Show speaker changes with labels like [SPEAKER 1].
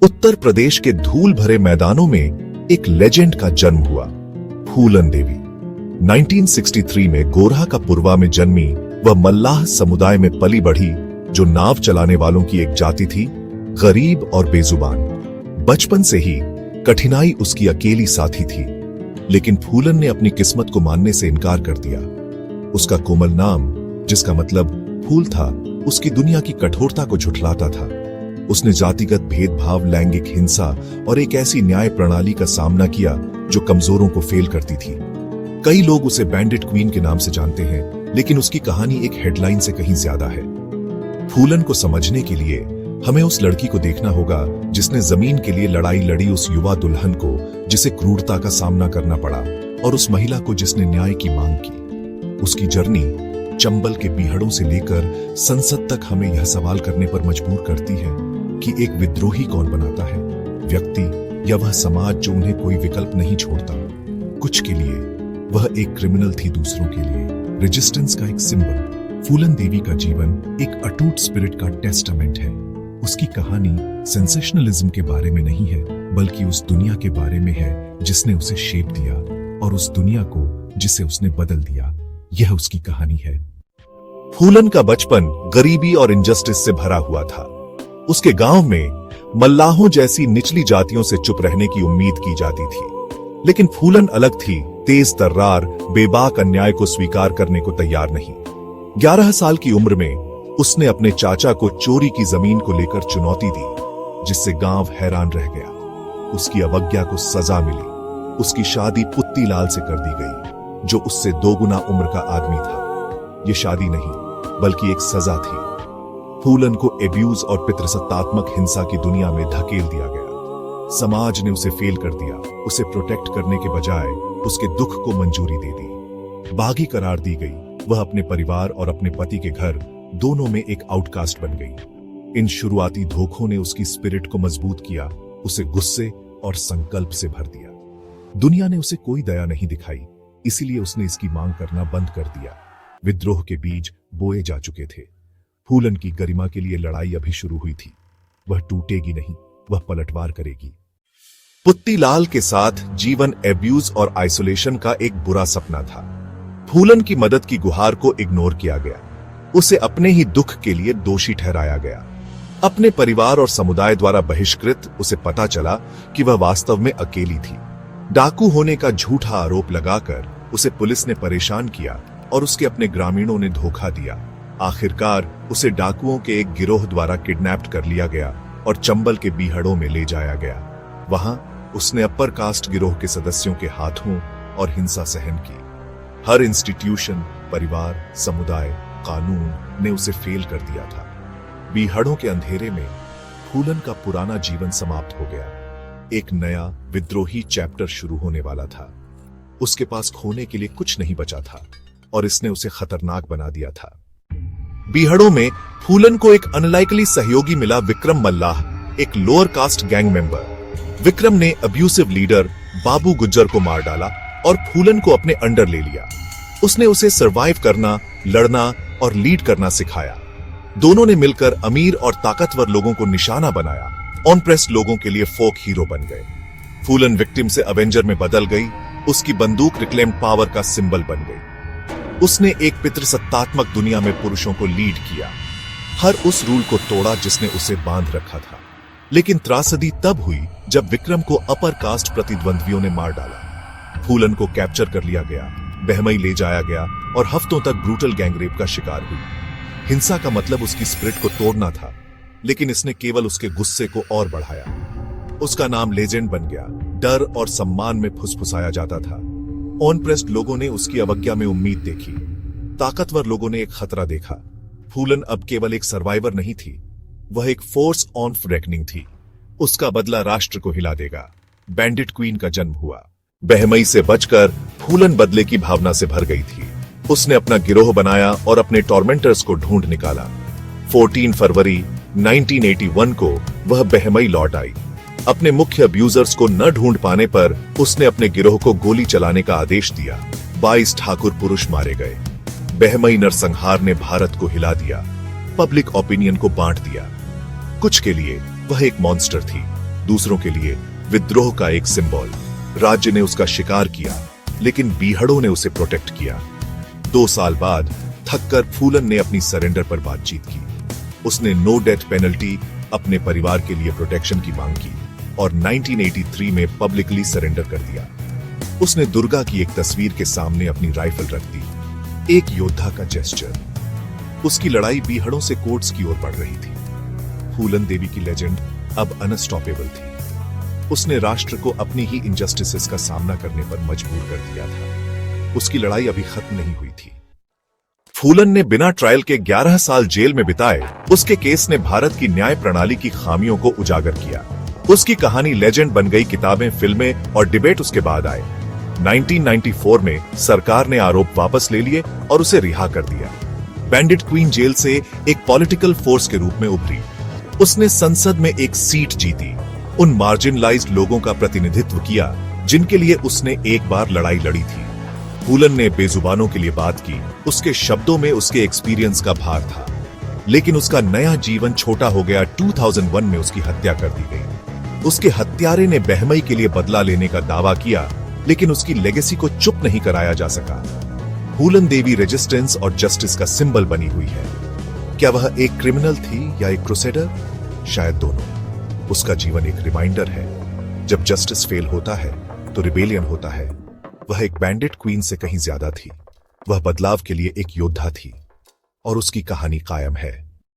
[SPEAKER 1] उत्तर प्रदेश के धूल भरे मैदानों में एक लेजेंड का जन्म हुआ, फूलन देवी। 1963 में गोरहा का पुरवा में जन्मी वह मल्लाह समुदाय में पली बढ़ी, जो नाव चलाने वालों की एक जाति थी, गरीब और बेजुबान। बचपन से ही कठिनाई उसकी अकेली साथी थी, लेकिन फूलन ने अपनी किस्मत को मानने से इनकार कर दिया। उसका कोमल नाम, जिसका मतलब फूल था, उसकी दुनिया की कठोरता को झुठलाता था। उसने जातिगत भेदभाव, लैंगिक हिंसा और एक ऐसी न्याय प्रणाली का सामना किया जो कमजोरों को फेल करती थी। कई लोग उसे बैंडिट क्वीन के नाम से जानते हैं, लेकिन उसकी कहानी एक हेडलाइन से कहीं ज्यादा है। फूलन को समझने के लिए हमें उस लड़की को देखना होगा जिसने जमीन के लिए लड़ाई लड़ी, उस युवा दुल्हन को जिसे क्रूरता का सामना करना पड़ा, और उस महिला को जिसने न्याय की मांग की। उसकी जर्नी चंबल के बीहड़ों से लेकर संसद तक हमें यह सवाल करने पर मजबूर करती है कि एक विद्रोही कौन बनाता है, व्यक्ति या वह समाज जो उन्हें कोई विकल्प नहीं छोड़ता। कुछ के लिए वह एक क्रिमिनल थी, दूसरों के लिए रेजिस्टेंस का एक सिंबल। फूलन देवी का जीवन एक अटूट स्पिरिट का टेस्टामेंट है। उसकी कहानी सेंसेशनलिज्म के बारे में नहीं है, बल्कि उस दुनिया के बारे में है जिसने उसे शेप दिया, और उस दुनिया को जिसे उसने बदल दिया। यह उसकी कहानी है। फूलन का बचपन गरीबी और इनजस्टिस से भरा हुआ था। उसके गांव में मल्लाहों जैसी निचली जातियों से चुप रहने की उम्मीद की जाती थी, लेकिन फूलन अलग थी, तेज तर्रार, बेबाक अन्याय को स्वीकार करने को तैयार नहीं। 11 साल की उम्र में उसने अपने चाचा को चोरी की जमीन को लेकर चुनौती दी, जिससे गांव हैरान रह गया। उसकी अवज्ञा को सजा मिली। उसकी शादी पुत्ती लाल से कर दी गई, जो उससे 2 गुना उम्र का आदमी था। यह शादी नहीं, बल्कि एक सजा थी। फूलन को एब्यूज और पितृसत्तात्मक हिंसा की दुनिया में धकेल दिया गया। समाज ने उसे फेल कर दिया। उसे प्रोटेक्ट करने के बजाय उसके दुख को मंजूरी दे दी, बागी करार दी गई। वह अपने परिवार और अपने पति के घर दोनों में एक आउटकास्ट बन गई। इन शुरुआती धोखों ने उसकी स्पिरिट को मजबूत किया, उसे गुस्से और संकल्प से भर दिया। दुनिया ने उसे कोई दया नहीं दिखाई, इसीलिए उसने इसकी मांग करना बंद कर दिया। विद्रोह के बीज बोए जा चुके थे। फूलन की गरिमा के लिए लड़ाई अभी शुरू हुई थी। वह टूटेगी नहीं, वह पलटवार करेगी। पुत्ती लाल के साथ जीवन एब्यूज और आइसोलेशन का एक बुरा सपना था। फूलन की मदद की गुहार को इग्नोर किया गया। उसे अपने ही दुख के लिए दोषी ठहराया गया। अपने परिवार और समुदाय द्वारा बहिष्कृत उसे पता चला कि वह वास्तव में अकेली थी। डाकू होने का झूठा आरोप लगाकर उसे पुलिस ने परेशान किया और उसके अपने ग्रामीणों ने धोखा दिया। आखिरकार उसे डाकुओं के एक गिरोह द्वारा किडनैप कर लिया गया और चंबल के बीहड़ों में ले जाया गया। वहां उसने अपर कास्ट गिरोह के सदस्यों के हाथों और हिंसा सहन की। हर इंस्टीट्यूशन, परिवार, समुदाय, कानून ने उसे फेल कर दिया था। बीहड़ों के अंधेरे में फूलन का पुराना जीवन समाप्त हो गया। एक नया विद्रोही चैप्टर शुरू होने वाला था। उसके पास खोने के लिए कुछ नहीं बचा था, और इसने उसे खतरनाक बना दिया था। बीहड़ों में फूलन को एक अनलाइकली सहयोगी मिला, विक्रम मल्लाह, एक lower caste gang member. Vikram ने अब्यूसिव लीडर बाबू गुज्जर को मार डाला और फूलन को अपने अंडर ले लिया। उसने उसे सरवाइव करना, लड़ना और लीड करना सिखाया। दोनों ने मिलकर अमीर और ताकतवर लोगों को निशाना बनाया। ऑनप्रेस्ड लोगों के लिए फोक हीरो बन गए। फूलन विक्टिम से अवेंजर में बदल गई। उसकी बंदूक रिक्लेम्ड पावर का सिंबल बन गई। उसने एक पितृसत्तात्मक दुनिया में पुरुषों को लीड किया, हर उस रूल को तोड़ा जिसने उसे बांध रखा था। लेकिन त्रासदी तब हुई जब विक्रम को अपर कास्ट प्रतिद्वंद्वियों ने मार डाला। फूलन को कैप्चर कर लिया गया, बहमई ले जाया गया और हफ्तों तक ब्रूटल गैंगरेप का शिकार हुई। हिंसा का मतलब उसकी स्पिरिट को तोड़ना था, लेकिन इसने केवल उसके गुस्से को और बढ़ाया। उसका नाम लेजेंड बन गया। डर और सम्मान में फुसफुसाया जाता था। ऑनप्रेस्ड लोगों ने उसकी अवज्ञा में उम्मीद देखी। ताकतवर लोगों ने एक खतरा देखा। फूलन अब केवल एक सर्वाइवर नहीं थी, वह एक फोर्स ऑफ रेकनिंग थी। उसका बदला राष्ट्र को हिला देगा। बैंडिट क्वीन का जन्म हुआ। बहमई से बचकर फूलन बदले की भावना से भर गई थी। उसने अपना गिरोह बनाया और अपने टॉर्मेंटर्स को ढूंढ निकाला। 14 फरवरी 1981 को वह बहमई लौट आई। अपने मुख्य अब्यूजर्स को न ढूंढ पाने पर उसने अपने गिरोह को गोली चलाने का आदेश दिया। 22 ठाकुर पुरुष मारे गए। बहमई नरसंहार ने भारत को हिला दिया, पब्लिक ओपिनियन को बांट दिया। कुछ के लिए वह एक मॉन्स्टर थी, दूसरों के लिए विद्रोह का एक सिंबल। राज्य ने उसका शिकार किया, लेकिन बीहड़ों ने उसे प्रोटेक्ट किया। 2 साल बाद थककर फूलन ने अपनी सरेंडर पर बातचीत की। उसने नो डेथ पेनल्टी, अपने परिवार के लिए प्रोटेक्शन की मांग की और 1983 में पब्लिकली सरेंडर कर दिया। उसने दुर्गा की एक तस्वीर के सामने अपनी राइफल रख दी, एक योद्धा का जेस्चर। उसकी लड़ाई बीहड़ों से कोर्ट्स की ओर बढ़ रही थी। फूलन देवी की लेजेंड अब अनस्टॉपेबल थी। उसने राष्ट्र को अपनी ही इनजस्टिसेस का सामना करने पर मजबूर कर दिया था। उसकी लड़ाई अभी खत्म नहीं हुई थी। फूलन ने बिना ट्रायल के 11 साल जेल में बिताए। उसके केस ने भारत की न्याय प्रणाली की खामियों को उजागर किया। उसकी कहानी लेजेंड बन गई। किताबें, फिल्में और डिबेट उसके बाद आए। 1994 में सरकार ने आरोप वापस ले लिए और उसे रिहा कर दिया। बैंडिट क्वीन जेल से एक पॉलिटिकल फोर्स के रूप में उभरी। उसने संसद में एक सीट जीती, उन मार्जिनलाइज्ड लोगों का प्रतिनिधित्व किया जिनके लिए उसने एक बार लड़ाई लड़ी थी। फूलन ने बेजुबानों के लिए बात की। उसके शब्दों में उसके एक्सपीरियंस का भार था, लेकिन उसका नया जीवन छोटा हो गया। 2001 में उसकी हत्या कर दी गई। उसके हत्यारे ने बहमई के लिए बदला लेने का दावा किया, लेकिन उसकी लेगेसी को चुप नहीं कराया जा सका। फूलन देवी रेजिस्टेंस और जस्टिस का सिंबल बनी हुई है। क्या वह एक क्रिमिनल थी या एक क्रूसेडर? शायद दोनों। उसका जीवन एक रिमाइंडर है, जब जस्टिस फेल होता है तो रिबेलियन होता है। वह एक बैंडिट क्वीन से कहीं ज्यादा थी। वह बदलाव के लिए एक योद्धा थी और उसकी कहानी कायम है।